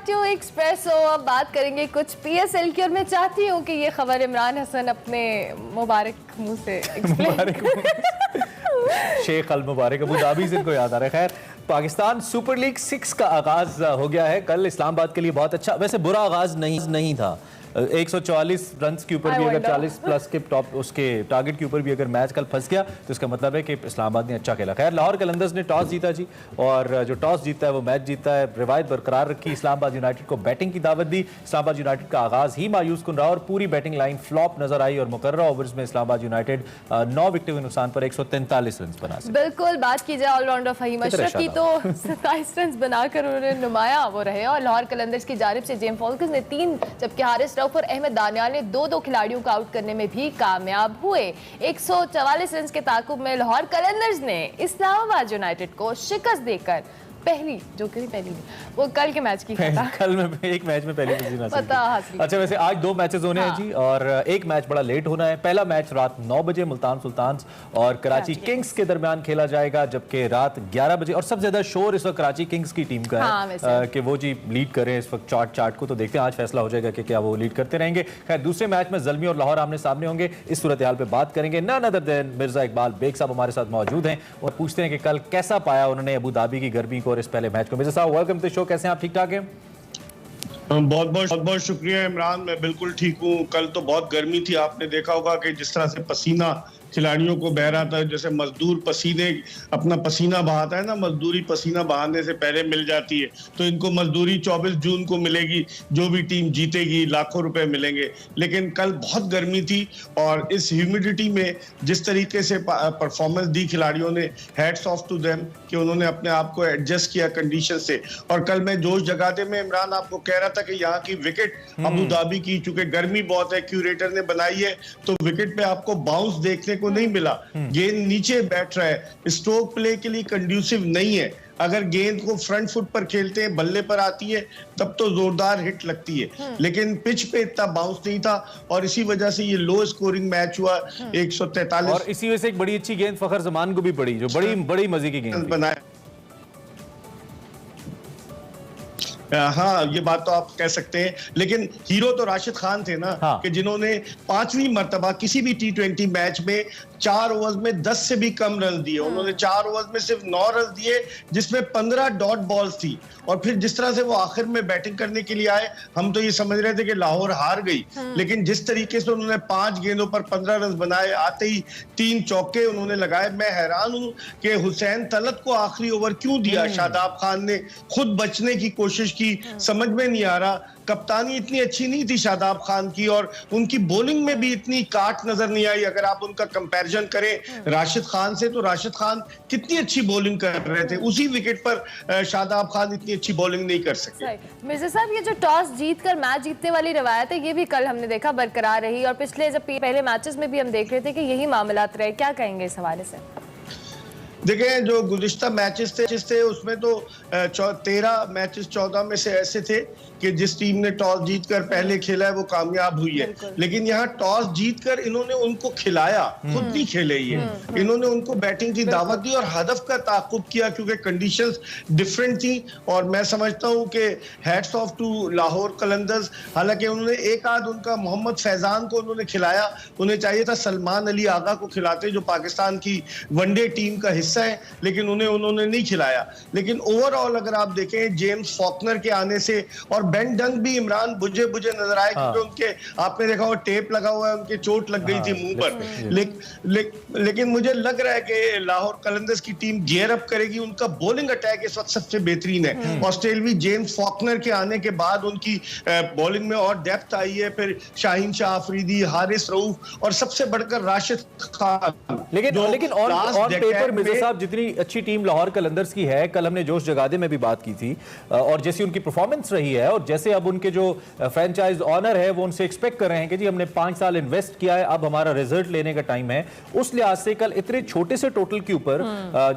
To espresso. अब बात करेंगे कुछ पीएसएल की और मैं चाहती हूँ कि ये खबर इमरान हसन अपने मुबारक मुंह से एक्सप्लेन शेख अल मुबारक अबू धाबी से इनको याद आ रहा है। खैर, पाकिस्तान सुपर लीग 6 का आगाज हो गया है कल इस्लामाबाद के लिए। बहुत अच्छा, वैसे बुरा आगाज नहीं था। 144 रन के ऊपर भी अगर 40 प्लस के टॉप उसके टारगेट के ऊपर भी अगर मैच कल फंस गया तो इसका मतलब है कि इस्लामाबाद ने अच्छा खेला। खैर, लाहौर कलंदर्स ने टॉस जीता जी, और जो टॉस जीता है वो मैच जीता है। रिवायत बरकरार रखी, इस्लामाबाद यूनाइटेड को बैटिंग की दावत दी। इस्लामाबाद यूनाइटेड का आगाज ही मायूस कुन रहा और पूरी बैटिंग लाइन फ्लॉप नजर आई और मुकर्रर ओवर्स में इस्लामाबाद यूनाइटेड 9 विकेटों के नुकसान पर 143 रन बना सकी। बिल्कुल, बात की जाए ऑलराउंडर फहीम अशरफ की तो 27 रन बनाकर उन्होंने नुमाया वो रहे। और लाहौर कलंदर्स की जानिब से जेम फॉल्कस ने 3 जबकि हारिस रऊफ और अहमद दानियाल ने 2-2 खिलाड़ियों को आउट करने में भी कामयाब हुए। 144 रन के ताकुब में लाहौर कलंदर्स ने इस्लामाबाद यूनाइटेड को शिकस्त देकर पहली वो कल के मैच की था। कल में एक मैच में पहली पोजीशन हासिल। अच्छा, वैसे आज 2 मैचेस होने हैं जी, और एक मैच बड़ा लेट होना है। पहला मैच रात 9 बजे मुल्तान सुल्तान्स और कराची किंग्स के दरमियान खेला जाएगा, जबकि रात 11 बजे। और सबसे ज्यादा शोर इस वक्त कराची किंग्स की टीम का है कि वो जी लीड करें इस वक्त चार्ट को। तो देखते हैं, आज फैसला हो जाएगा कि क्या वो लीड करते रहेंगे। खैर, दूसरे मैच में ज़ल्मी और लाहौर आमने सामने होंगे। इस सूरत हाल पे बात करेंगे। None other than Mirza Iqbal Baig साहब हमारे साथ मौजूद हैं और पूछते हैं कि कल कैसा पाया उन्होंने अबू धाबी की गर्मी को और इस पहले मैच को। मिर्जा साहब, वेलकम टू शो, कैसे हैं आप? ठीक ठाक हैं? बहुत शुक्रिया इमरान, मैं बिल्कुल ठीक हूँ। कल तो बहुत गर्मी थी, आपने देखा होगा कि जिस तरह से पसीना खिलाड़ियों को बह रहा था, जैसे मजदूर अपना पसीना बहाता है ना, मजदूरी पसीना बहाने से पहले मिल जाती है। तो इनको मजदूरी 24 जून को मिलेगी, जो भी टीम जीतेगी लाखों रुपए मिलेंगे। लेकिन कल बहुत गर्मी थी और इस ह्यूमिडिटी में जिस तरीके से परफॉर्मेंस दी खिलाड़ियों ने, हैट्स ऑफ टू देम कि उन्होंने अपने आप को एडजस्ट किया कंडीशन से। और कल मैं जोश जगाते में इमरान आपको कह रहा था कि यहाँ की विकेट अबू धाबी की, चूंकि गर्मी बहुत है, क्यूरेटर ने बनाई है, तो विकेट पे आपको बाउंस देखने को नहीं मिला। गेंद नीचे बैठ रहा है, स्ट्रोक प्ले के लिए कंड्यूसिव नहीं है। अगर गेंद को फ्रंट फुट पर खेलते हैं, बल्ले पर आती है, तब तो जोरदार हिट लगती है। लेकिन पिच पे इतना बाउंस नहीं था और इसी वजह से ये लो स्कोरिंग मैच हुआ 143। और इसी वजह से एक बड़ी अच्छी गेंद फखर जमान को भी पड़ी, जो बड़ी मजे की गेंद बनाया। हाँ, ये बात तो आप कह सकते हैं, लेकिन हीरो तो राशिद खान थे ना। कि जिन्होंने 5वीं मर्तबा किसी भी T20 मैच में 4 ओवर्स में 10 से भी कम रन दिए। उन्होंने 4 ओवर्स में सिर्फ 9 रन दिए, जिसमें 15 डॉट बॉल्स थी। और फिर जिस तरह से वो आखिर में बैटिंग करने के लिए आए, हम तो ये समझ रहे थे कि लाहौर हार गई। लेकिन जिस तरीके से उन्होंने 5 गेंदों पर 15 रन बनाए, आते ही 3 चौके उन्होंने लगाए। मैं हैरान हूं कि हुसैन तलत को आखिरी ओवर क्यों दिया। शादाब खान ने खुद बचने की कोशिश की, समझ में नहीं आ रहा। कप्तानी इतनी अच्छी नहीं थी शादाब खान की, और उनकी बॉलिंग में भी इतनी काट नजर नहीं आई। अगर आप उनका कंपैरिजन करें राशिद खान से, तो राशिद खान कितनी अच्छी बॉलिंग कर रहे थे, उसी विकेट पर शादाब खान इतनी अच्छी बॉलिंग नहीं कर सके। मिर्जा साहब, ये जो टॉस जीतकर मैच जीतने वाली रवायत है, ये भी कल हमने देखा बरकरार रही, और पिछले जब पहले मैचेस में भी हम देख रहे थे कि यही मामलात रहे। क्या कहेंगे इस हवाले से? देखें, जो गुज़िश्ता मैचेस थे उसमें तो 13 मैचेस 14 में से ऐसे थे कि जिस टीम ने टॉस जीतकर पहले खेला है वो कामयाब हुई है। लेकिन यहाँ टॉस जीतकर इन्होंने उनको खिलाया, खुद नहीं खेले ये। इन्होंने उनको बैटिंग की दावत दी और हदफ का ताक़ुब किया, क्योंकि कंडीशंस डिफरेंट थी। और मैं समझता हूँ कि hats off to Lahore Qalandars. हालांकि उन्होंने एक आध उनका मोहम्मद फैजान को उन्होंने खिलाया, उन्हें चाहिए था सलमान अली आगा को खिलाते, जो पाकिस्तान की वनडे टीम का हिस्सा है, लेकिन उन्होंने नहीं खिलाया। लेकिन ओवरऑल अगर आप देखें, जेम्स फॉकनर के आने से, और बेन डंग भी इमरान बुझे नजर आए, क्योंकि उनके, आपने देखा वो टेप लगा हुआ है, उनके चोट लग गई थी मुंह पर। लेकिन मुझे लग रहा है कि लाहौर कलंदर्स की टीम गियर अप करेगी। उनका बॉलिंग अटैक इस वक्त सबसे बेहतरीन है। ऑस्ट्रेलियावी जेम्स फॉकनर के आने के बाद उनकी बॉलिंग में और डेप्थ आई है। फिर शाहीन शाह अफरीदी, हारिस रऊफ और सबसे बढ़कर राशिद खान। लेकिन ऑन पेपर मिर्जा साहब, जितनी अच्छी टीम लाहौर कलंदर्स की है, कल हमने जोश जगादे में भी बात की थी, और जैसी उनकी परफॉर्मेंस रही है, और जैसे अब उनके जो फ्रेंचाइज ऑनर है वो उनसे एक्सपेक्ट कर रहे हैं कि जी हमने 5 साल इन्वेस्ट किया है, अब हमारा रिजल्ट लेने का टाइम है। उस लिहाज से कल इतने छोटे से टोटल के ऊपर,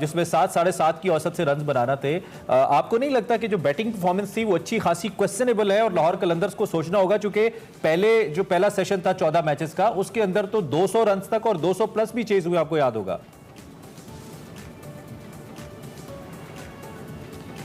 जिसमें 7 साढ़े 7 की औसत से रन बनाना थे, आपको नहीं लगता कि जो बैटिंग परफॉर्मेंस थी वो अच्छी खासी क्वेश्चनेबल है? और लाहौर कलंदर्स को सोचना होगा, चूंकि पहला सेशन था 14 मैचेस का, उसके अंदर तो 200 रन तक और 200 प्लस भी चेज हुए, आपको याद होगा।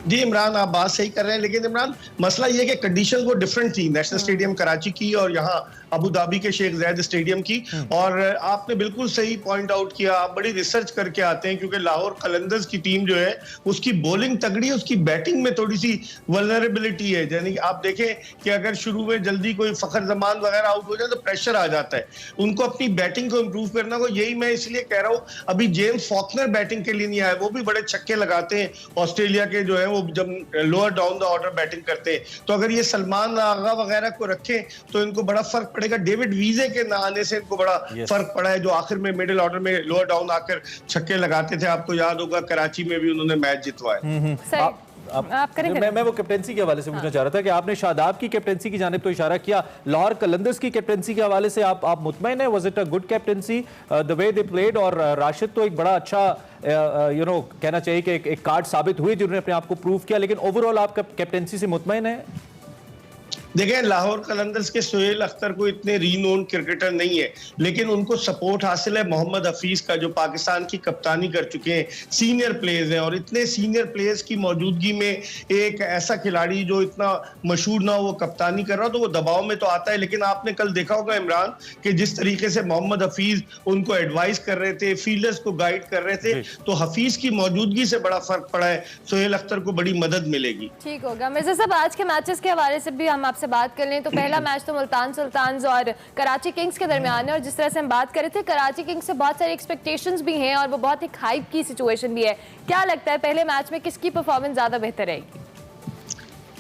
जी इमरान, आप बात सही कर रहे हैं, लेकिन इमरान मसला ये है कि कंडीशंस वो डिफरेंट थी, नेशनल स्टेडियम कराची की और यहाँ अबू धाबी के शेख ज़ायद स्टेडियम की। और आपने बिल्कुल सही पॉइंट आउट किया, आप बड़ी रिसर्च करके आते हैं, क्योंकि लाहौर कलंदर्स की टीम जो है उसकी बॉलिंग तगड़ी है, उसकी बैटिंग में थोड़ी सी वल्नरेबिलिटी है। यानी कि आप देखें कि अगर शुरू में जल्दी कोई फखर जमान वगैरह आउट हो जाए तो प्रेशर आ जाता है। उनको अपनी बैटिंग को इम्प्रूव करना हो, यही मैं इसलिए कह रहा हूँ। अभी जेम्स फॉकनर बैटिंग के लिए नहीं आए, वो भी बड़े छक्के लगाते हैं ऑस्ट्रेलिया के जो है, वो जब lower down the order batting करते हैं। तो अगर ये सलमान आगा वगैरह को रखें तो इनको बड़ा फर्क पड़ेगा। डेविड वीजे के ना आने से इनको बड़ा फर्क पड़ा है, जो आखिर में मिडिल ऑर्डर में लोअर डाउन आकर छक्के लगाते थे। आपको याद होगा कराची में भी उन्होंने मैच जितवाया। आप करेंगे? मैं वो कैप्टेंसी के हवाले से पूछना चाह रहा था कि आपने शादाब की कैप्टेंसी की जानिब तो इशारा किया, लाहौर कलंदर्स की कैप्टेंसी के हवाले से आप मुतमईन है? Was it a good captaincy the way they played? और राशिद तो एक बड़ा अच्छा कहना चाहिए कि एक कार्ड साबित हुए जिन्होंने अपने आप को प्रूव किया, लेकिन ओवरऑल आप कैप्टेंसी से मुतमईन है? देखें, लाहौर कलंदर्स के सुहेल अख्तर को इतने रीनोन क्रिकेटर नहीं है, लेकिन उनको सपोर्ट हासिल है मोहम्मद हफीज का, जो पाकिस्तान की कप्तानी कर चुके हैं, सीनियर प्लेयर्स हैं। और इतने सीनियर प्लेयर्स की मौजूदगी में एक ऐसा खिलाड़ी जो इतना मशहूर ना हो वो कप्तानी कर रहा, तो वो दबाव में तो आता है। लेकिन आपने कल देखा होगा इमरान कि जिस तरीके से मोहम्मद हफीज उनको एडवाइस कर रहे थे, फील्डर्स को गाइड कर रहे थे, तो हफीज की मौजूदगी से बड़ा फर्क पड़ा है। सुहेल अख्तर को बड़ी मदद मिलेगी। ठीक होगा। मिर्जा साहब, आज के मैचेस के हवाले से भी हम आपसे बात कर लें तो पहला मैच तो मुल्तान सुल्तान्स और कराची किंग्स के दरमियान है, और जिस तरह से हम बात कर रहे थे कराची किंग्स से बहुत सारी एक्सपेक्टेशंस भी हैं और वो बहुत एक हाइप की सिचुएशन भी है। क्या लगता है पहले मैच में किसकी परफॉर्मेंस ज्यादा बेहतर रहेगी?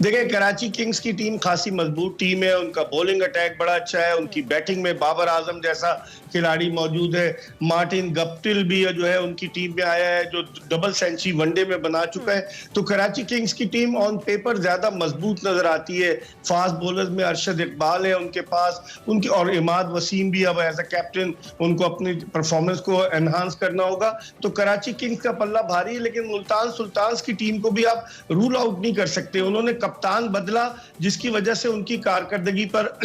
देखिए, कराची किंग्स की टीम खासी मजबूत टीम है, उनका बॉलिंग अटैक बड़ा अच्छा है, उनकी बैटिंग में बाबर आजम जैसा खिलाड़ी मौजूद है, मार्टिन गप्टिल भी जो है उनकी टीम में आया है, जो डबल सेंचुरी वनडे में बना चुका है। तो कराची किंग्स की टीम ऑन पेपर ज्यादा मजबूत नजर आती है। फास्ट बॉलर्स में अरशद इकबाल है उनके पास, उनकी और इमाद वसीम भी अब एज अ कैप्टन उनको अपनी परफॉर्मेंस को एनहांस करना होगा। तो कराची किंग्स का पल्ला भारी है, लेकिन मुल्तान सुल्तान्स की टीम को भी आप रूल आउट नहीं कर सकते। उन्होंने कप्तान बदला जिसकी वजह से उनकी कारकर्दगी पर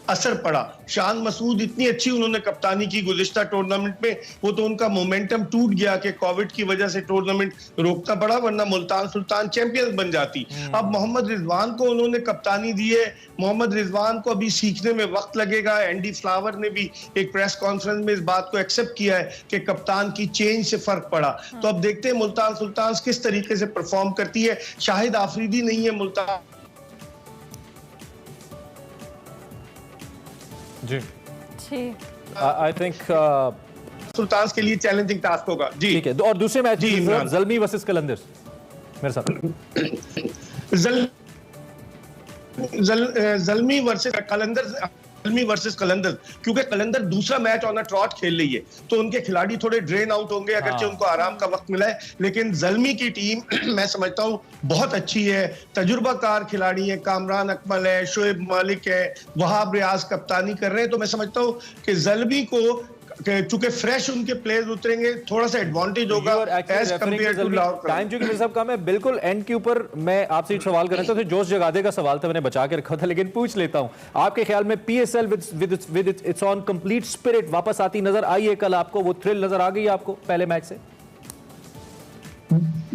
असर पड़ा। शान मसूद इतनी अच्छी उन्होंने कप्तानी की गुज़िश्ता टूर्नामेंट में, वो तो उनका मोमेंटम टूट गया कि कोविड की वजह से टूर्नामेंट रोकना पड़ा, वरना मुल्तान सुल्तान चैंपियंस बन जाती। अब मोहम्मद रिजवान को उन्होंने कप्तानी दी है। मोहम्मद रिजवान को अभी सीखने में वक्त लगेगा। एंडी फ्लावर ने भी एक प्रेस कॉन्फ्रेंस में इस बात को एक्सेप्ट किया है कि कप्तान की चेंज से फर्क पड़ा। तो अब देखते हैं मुल्तान सुल्तान किस तरीके से परफॉर्म करती है। शाहिद आफरीदी नहीं है मुल्तान जी, आई थिंक सुल्तान के लिए चैलेंजिंग टास्क होगा। जी ठीक है। और दूसरे मैच जी इमरान, ज़ल्मी वर्सेस कलंदर्स मेरे साथ ज़ल्मी वर्सेस कलंदर्स, ज़ल्मी वर्सेस कलंदर, क्योंकि कलंदर दूसरा मैच ऑन अ ट्रॉट खेल रही है तो उनके खिलाड़ी थोड़े ड्रेन आउट होंगे, अगरचे उनको आराम का वक्त मिला है। लेकिन ज़ल्मी की टीम मैं समझता हूँ बहुत अच्छी है, तजुर्बाकार खिलाड़ी है, कामरान अकमल है, शोएब मालिक है, वहाब रियाज कप्तानी कर रहे हैं। तो मैं समझता हूँ कि ज़ल्मी को चूंकि फ्रेश उनके प्लेयर्स उतरेंगे थोड़ा सा एडवांटेज होगा as compare to Lahore. Time जो कि मेरे साहब काम है बिल्कुल एंड के ऊपर मैं आपसे एक सवाल कर रहा था, तो जोश जगादे का सवाल था, मैंने बचा के रखा था, लेकिन पूछ लेता हूं। आपके ख्याल में PSL with its on complete spirit वापस आती नजर आई है कल आपको? वो थ्रिल नजर आ गई आपको पहले मैच से?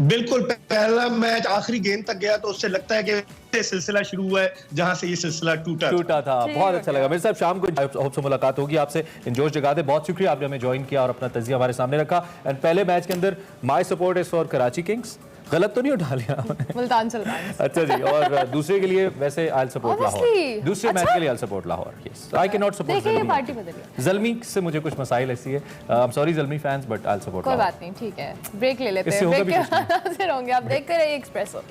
बिल्कुल, पहला मैच आखिरी गेंद तक गया तो उससे लगता है कि सिलसिला शुरू हुआ है जहां से ये सिलसिला टूटा था। बहुत अच्छा लगा। मेरे साहब शाम को होप से मुलाकात होगी आपसे। जोश जगादे, बहुत शुक्रिया आपने हमें ज्वाइन किया और अपना तजिया हमारे सामने रखा। एंड पहले मैच के अंदर my support is for Karachi Kings. गलत तो नहीं उठा लिया मुल्तान सुल्तान। अच्छा जी। और दूसरे के लिए वैसे आई विल सपोर्ट लाहौर। दूसरे मैच के लिए I will support Lahore. Yes, I can not support Zalmi से मुझे कुछ मसाइल ऐसी है। I am sorry Zalmi fans, but I will support. कोई बात नहीं, ठीक है, ब्रेक ले लेते हैं। ब्रेक के बाद हाजिर होंगे। आप देखते रहिए एक्सप्रेसो।